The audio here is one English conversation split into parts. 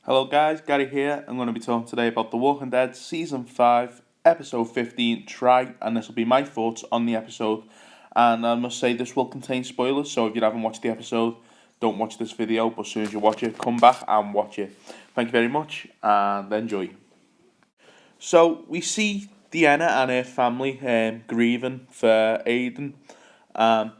Hello guys, Gary here. I'm going to be talking today about The Walking Dead Season 5, Episode 15, Try, and this will be my thoughts on the episode. And I must say this will contain spoilers, so if you haven't watched the episode, don't watch this video, but as soon as you watch it, come back and watch it. Thank you very much, and enjoy. So, we see Deanna and her family grieving for Aiden. Um,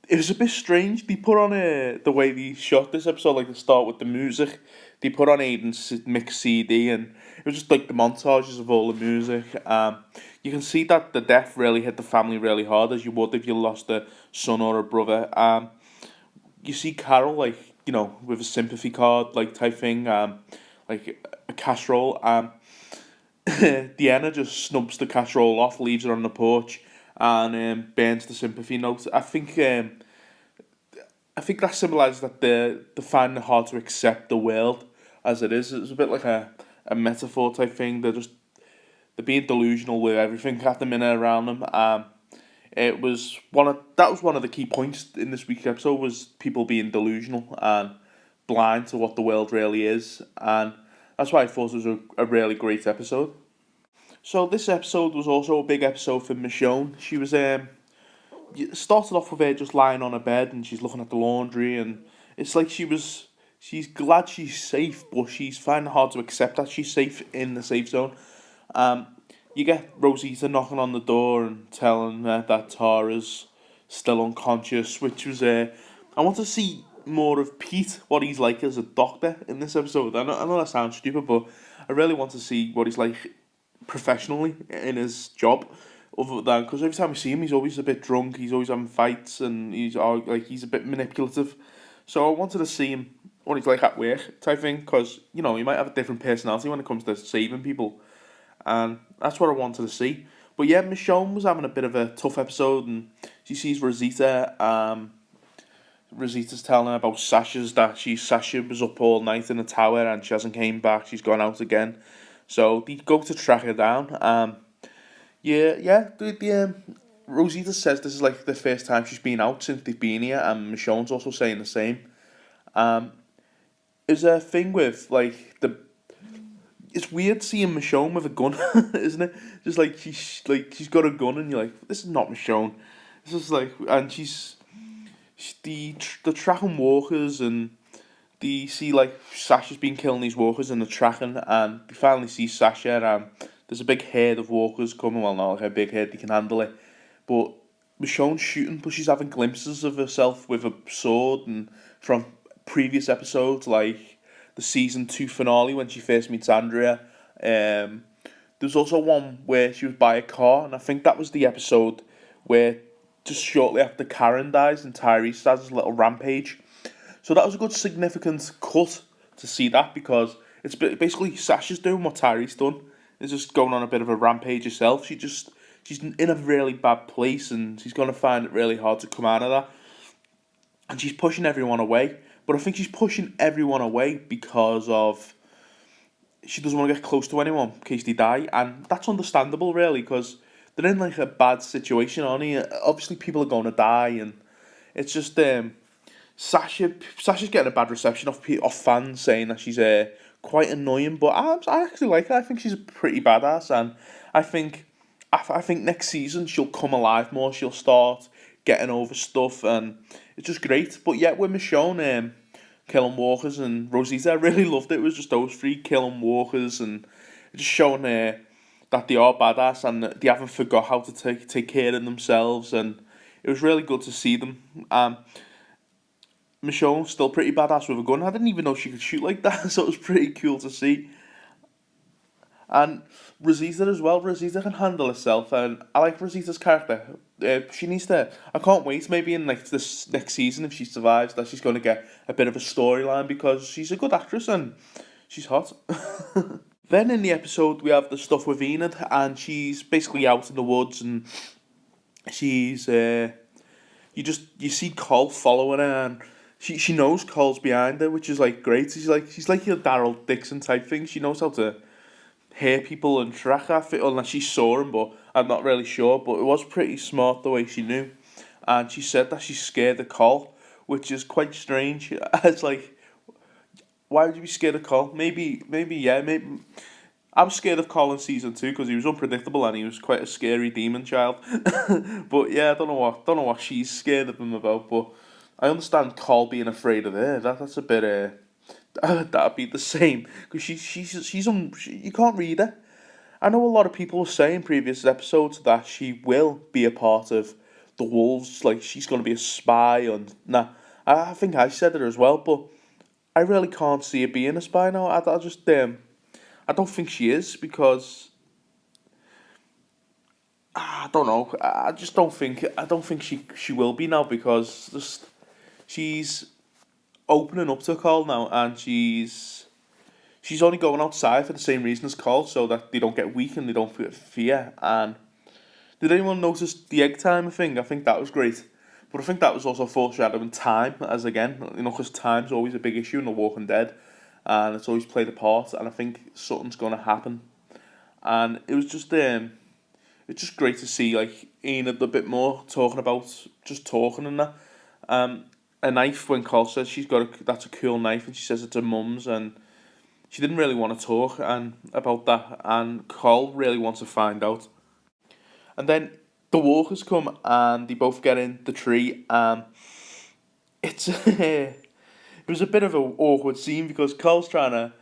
it was a bit strange. They put on the way they shot this episode, like the start with the music. They put on Aiden's mixed CD, and it was just like the montages of all the music. You can see that the death really hit the family really hard, as you would if you lost a son or a brother. You see Carol, like, with a sympathy card, like, type thing, like a casserole. Deanna just snubs the casserole off, leaves it on the porch, and burns the sympathy note. I think that symbolises that they find it hard to accept the world as it is. It's a bit like a metaphor type thing. They're being delusional with everything at the minute around them. That was one of the key points in this week's episode, was people being delusional and blind to what the world really is, and that's why I thought it was a really great episode. So this episode was also a big episode for Michonne. She was it started off with her just lying on her bed and she's looking at the laundry, and it's like she's glad she's safe, but she's finding it hard to accept that she's safe in the safe zone. Um, you get Rosita knocking on the door and telling her that Tara's still unconscious, which was I want to see more of Pete, what he's like as a doctor in this episode. I know that sounds stupid, but I really want to see what he's like professionally in his job. Other than, because every time we see him, he's always a bit drunk. He's always having fights, and he's a bit manipulative. So I wanted to see him what he's like at work type thing, because he might have a different personality when it comes to saving people, and that's what I wanted to see. But yeah, Michonne was having a bit of a tough episode, and she sees Rosita. Rosita's telling her about Sasha was up all night in the tower and she hasn't came back. She's gone out again, so they go to track her down. Yeah. Rosita says this is like the first time she's been out since they've been here, and Michonne's also saying the same. Um, is there a thing with like the? It's weird seeing Michonne with a gun, isn't it? Just like she's got a gun, and you're like, this is not Michonne. This is like, and the tracking walkers, and they see like Sasha's been killing these walkers, and they're tracking, and they finally see Sasha, and there's a big herd of walkers coming. Well, not like a big herd, they can handle it. But Michonne's shooting, but she's having glimpses of herself with a sword, and from previous episodes, like the season 2 finale when she first meets Andrea. There's also one where she was by a car, and I think that was the episode where just shortly after Karen dies and Tyrese has his little rampage. So that was a good significant cut to see that, because it's basically Sasha's doing what Tyrese done. Is just going on a bit of a rampage herself. She's in a really bad place, and she's going to find it really hard to come out of that. And she's pushing everyone away. But I think she's pushing everyone away because of she doesn't want to get close to anyone in case they die. And that's understandable, really, because they're in like a bad situation, aren't they? Obviously, people are going to die, and it's just Sasha's getting a bad reception off fans saying that she's quite annoying, but I actually like her. I think she's a pretty badass, and I think I think next season she'll come alive more. She'll start getting over stuff, and it's just great. But yeah, with Michonne killing walkers and Rosita, I really loved it. It was just those three killing walkers, and just showing that they are badass and that they haven't forgot how to take care of themselves, and it was really good to see them. Michonne's still pretty badass with a gun. I didn't even know she could shoot like that, so it was pretty cool to see. And Rosita as well. Rosita can handle herself, and I like Rosita's character. She needs to. I can't wait. Maybe in like this next season, if she survives, that she's going to get a bit of a storyline, because she's a good actress and she's hot. Then in the episode we have the stuff with Enid, and she's basically out in the woods, and she's you see Cole following her, and she knows Cole's behind her, which is like great. She's like your Daryl Dixon type thing. She knows how to hear people and track her, unless she saw him, but I'm not really sure. But it was pretty smart the way she knew, and she said that she's scared of Cole, which is quite strange. It's like Why would you be scared of Cole? Maybe yeah. Maybe I was scared of Cole in season 2 because he was unpredictable and he was quite a scary demon child. But yeah, I don't know what she's scared of him about. But I understand Cole being afraid of her. That's a bit that'd be the same because you can't read her. I know a lot of people were saying in previous episodes that she will be a part of the Wolves, like she's going to be a spy. And nah, I think I said it as well, but I really can't see her being a spy now. I don't think she is because I don't know. I just don't think she will be now because she's opening up to Cole now, and she's only going outside for the same reason as Cole, so that they don't get weak and they don't fear. And did anyone notice the egg timer thing? I think that was great. But I think that was also foreshadowing time, as again, because time's always a big issue in The Walking Dead, and it's always played a part, and I think something's going to happen. And it's just great to see, like, Enid a bit more talking about, just talking and that. A knife, when Cole says that's a cool knife, and she says it's her mum's, and she didn't really want to talk and about that, and Cole really wants to find out. And then the walkers come and they both get in the tree. It's it was a bit of an awkward scene because Cole's trying to.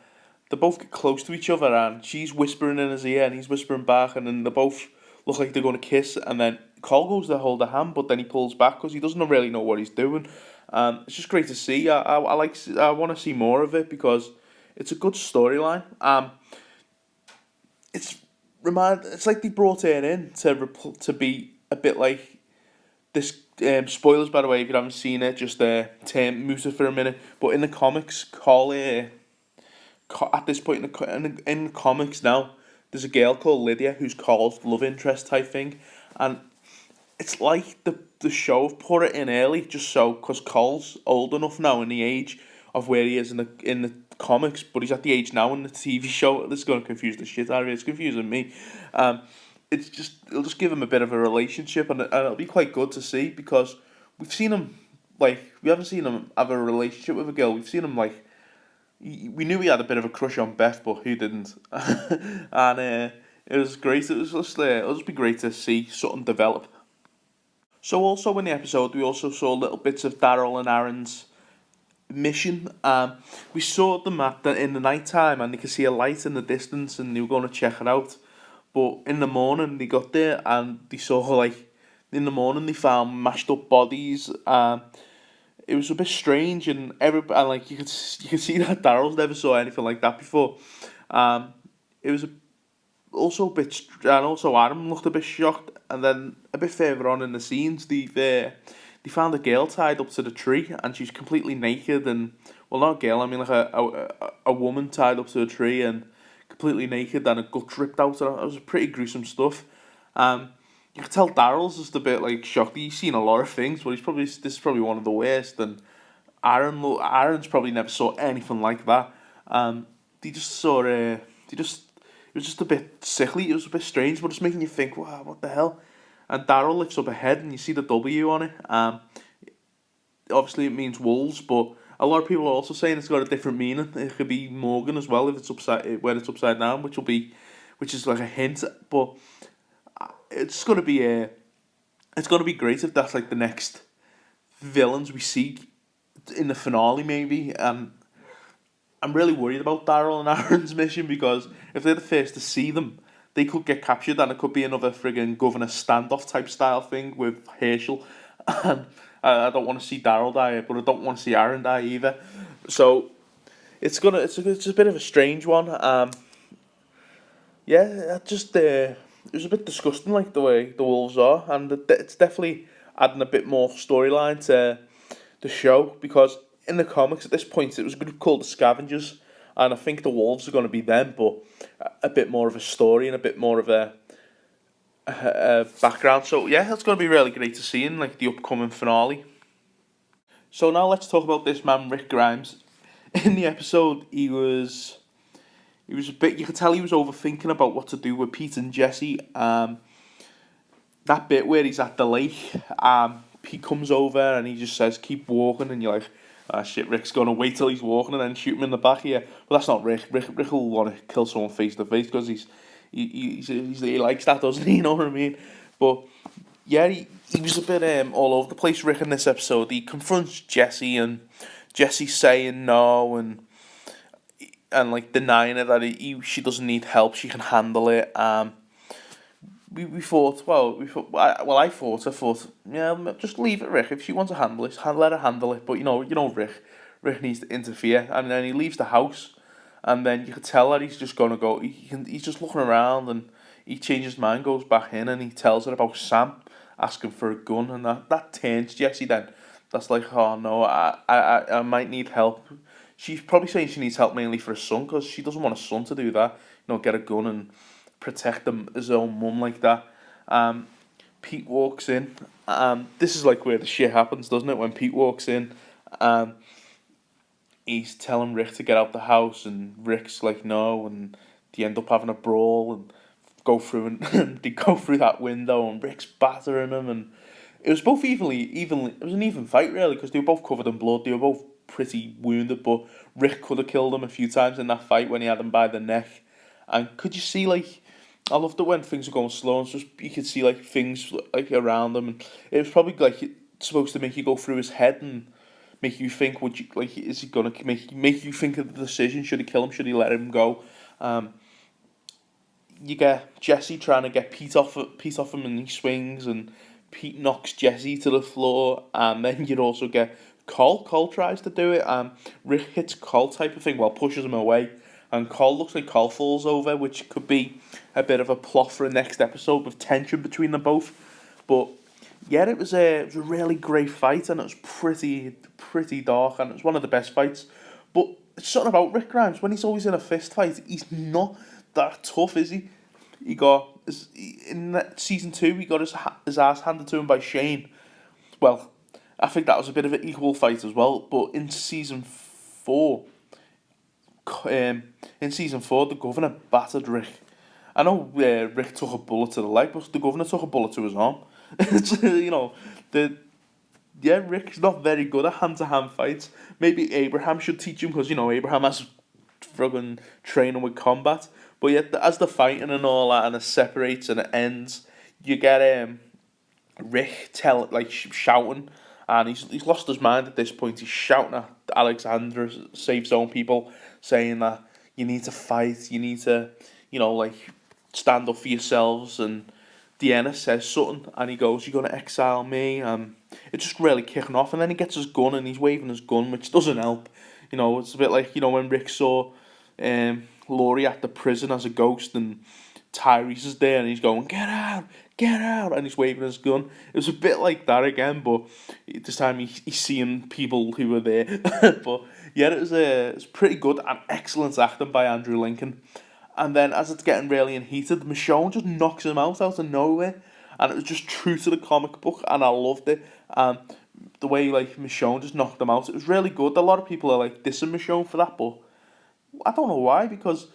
They both get close to each other and she's whispering in his ear and he's whispering back, and then they both look like they're going to kiss. And then Cole goes to hold her hand, but then he pulls back because he doesn't really know what he's doing. It's just great to see. I want to see more of it because it's a good storyline. It's like they brought her in to be a bit like this. Spoilers, by the way, if you haven't seen it, just mute it for a minute. But in the comics, at this point in the comics now, there's a girl called Lydia who's Cole's love interest type thing, and it's like the show have put it in early just so because Cole's old enough now in the age of where he is in the comics, but he's at the age now in the TV show. This is going to confuse the shit out of me. It's confusing me. It'll just give him a bit of a relationship, and it'll be quite good to see because we've seen him we haven't seen him have a relationship with a girl. We've seen him we knew he had a bit of a crush on Beth, but who didn't? And it was great. It'll just be great to see something develop. So also in the episode, we also saw little bits of Daryl and Aaron's mission. We saw them in the night time, and they could see a light in the distance, and they were going to check it out. But in the morning, they got there, and they saw in the morning they found mashed up bodies. It was a bit strange, and you could see that Daryl's never saw anything like that before. It was also a bit, and also Adam looked a bit shocked. And then a bit further on in the scenes, they found a girl tied up to the tree, and she's completely naked. And well, not a girl, I mean like a woman tied up to a tree and completely naked, and a gut ripped out. And it was pretty gruesome stuff. You could tell Daryl's just a bit shocked. He's seen a lot of things, but this is probably one of the worst. And Aaron's probably never saw anything like that. They just saw it was just a bit sickly. It was a bit strange, but it's making you think, wow, what the hell? And Daryl lifts up a head, and you see the W on it. Obviously, it means wolves, but a lot of people are also saying it's got a different meaning. It could be Morgan as well if it's upside down, which is like a hint. But it's gonna be great if that's like the next villains we see in the finale, maybe. I'm really worried about Daryl and Aaron's mission because if they're the first to see them, they could get captured and it could be another friggin' Governor Standoff type style thing with Herschel. And I don't want to see Daryl die, but I don't want to see Aaron die either. So it's a bit of a strange one. It was a bit disgusting, like the way the wolves are, and it's definitely adding a bit more storyline to the show because in the comics at this point it was a group called the Scavengers, and I think the wolves are going to be them, but a bit more of a story and a bit more of a background. So yeah, it's going to be really great to see in the upcoming finale. So now let's talk about this man Rick Grimes. In the episode, he was a bit. You could tell he was overthinking about what to do with Pete and Jesse. That bit where he's at the lake, he comes over and he just says, "Keep walking," and you're like, ah shit, Rick's going to wait till he's walking and then shoot him in the back here. But that's not Rick. Rick will want to kill someone face to face because he likes that, doesn't he? You know what I mean? But yeah, he was a bit all over the place, Rick, in this episode. He confronts Jesse, and Jesse's saying no, and like denying it that she doesn't need help, she can handle it. We thought, I thought, yeah, just leave it, Rick. If she wants to handle it, let her handle it. But you know, Rick needs to interfere, and then he leaves the house, and then you could tell that he's just gonna go. He's just looking around, and he changes his mind, goes back in, and he tells her about Sam asking for a gun, and that turns Jessie. Then that's like, oh no, I might need help. She's probably saying she needs help mainly for her son because she doesn't want her son to do that. You know, get a gun and protect his own mum like that. Pete walks in. This is like where the shit happens, doesn't it? When Pete walks in, he's telling Rick to get out the house, and Rick's like no, and they end up having a brawl and go through and they go through that window, and Rick's battering him, and it was both evenly. It was an even fight really because they were both covered in blood. They were both pretty wounded, but Rick could have killed him a few times in that fight when he had him by the neck. And could you see like? I loved it when things were going slow and just you could see like things like around him, and it was probably like supposed to make you go through his head and make you think, would you like, is he gonna make you think of the decision? Should he kill him? Should he let him go? You get Jesse trying to get Pete off him, and he swings, and Pete knocks Jesse to the floor, and then you'd also get Cole. Cole tries to do it, and Rick hits Cole type of thing while pushes him away. And Cole looks like Cole falls over, which could be a bit of a plot for a next episode with tension between them both. But yeah, it was a really great fight, and it was pretty dark, and it was one of the best fights. But it's something about Rick Grimes when he's always in a fist fight. He's not that tough, is he? In season 2, he got his ass handed to him by Shane. Well, I think that was a bit of an equal fight as well. But in season 4. The governor battered Rick. I know Rick took a bullet to the leg, but the governor took a bullet to his arm. Rick's not very good at hand-to-hand fights. Maybe Abraham should teach him because Abraham has friggin' training with combat. But yet, as the fighting and all that, and it separates and it ends, you get Rick shouting. And he's lost his mind at this point. He's shouting at Alexander, Safe Zone people, saying that you need to fight, you need to, stand up for yourselves. And Deanna says something, and he goes, "You're going to exile me." It's just really kicking off. And then he gets his gun, and he's waving his gun, which doesn't help. It's a bit like, when Rick saw Laurie at the prison as a ghost, and Tyrese is there, and he's going, "Get out! Get out!" and he's waving his gun. It was a bit like that again, but this time he's seeing people who were there. But yeah, it's pretty good and excellent acting by Andrew Lincoln. And then as it's getting really heated, Michonne just knocks him out of nowhere, and it was just true to the comic book, and I loved it. And the way Michonne just knocked him out, it was really good. A lot of people are dissing Michonne for that, but I don't know why, because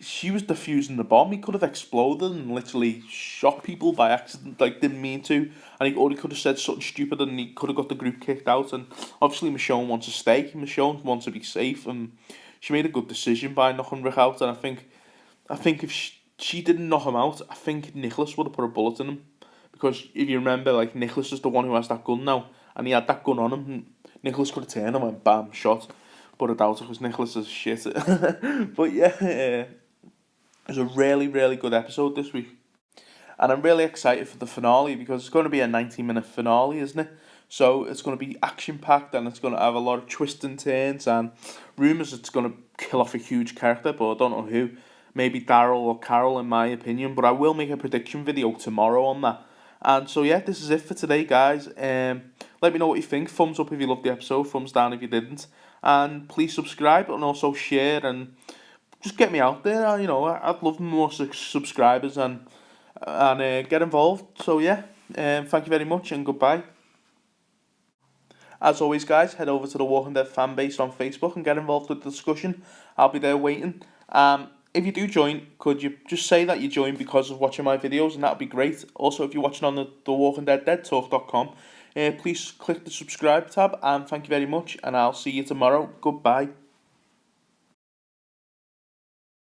she was defusing the bomb. He could have exploded and literally shot people by accident, didn't mean to. And he could have said something stupid, and he could have got the group kicked out. And obviously Michonne wants to stay. Michonne wants to be safe, and she made a good decision by knocking Rick out. And I think if she didn't knock him out, I think Nicholas would have put a bullet in him. Because if you remember, Nicholas is the one who has that gun now, and he had that gun on him. And Nicholas could have turned and went bam, shot. But I doubt it because Nicholas is shit. But yeah, it was a really, really good episode this week. And I'm really excited for the finale because it's going to be a 90-minute finale, isn't it? So it's going to be action-packed, and it's going to have a lot of twists and turns, and rumours it's going to kill off a huge character, but I don't know who. Maybe Daryl or Carol, in my opinion. But I will make a prediction video tomorrow on that. And so yeah, this is it for today, guys. Let me know what you think. Thumbs up if you loved the episode. Thumbs down if you didn't. And please subscribe and also share and just get me out there. I'd love more subscribers and get involved. So yeah, thank you very much and goodbye. As always, guys, head over to the Walking Dead fan base on Facebook and get involved with the discussion. I'll be there waiting. If you do join, could you just say that you joined because of watching my videos, and that'd be great. Also, if you're watching on the Walking Dead, deadtalk.com, please click the subscribe tab, and thank you very much, and I'll see you tomorrow. Goodbye.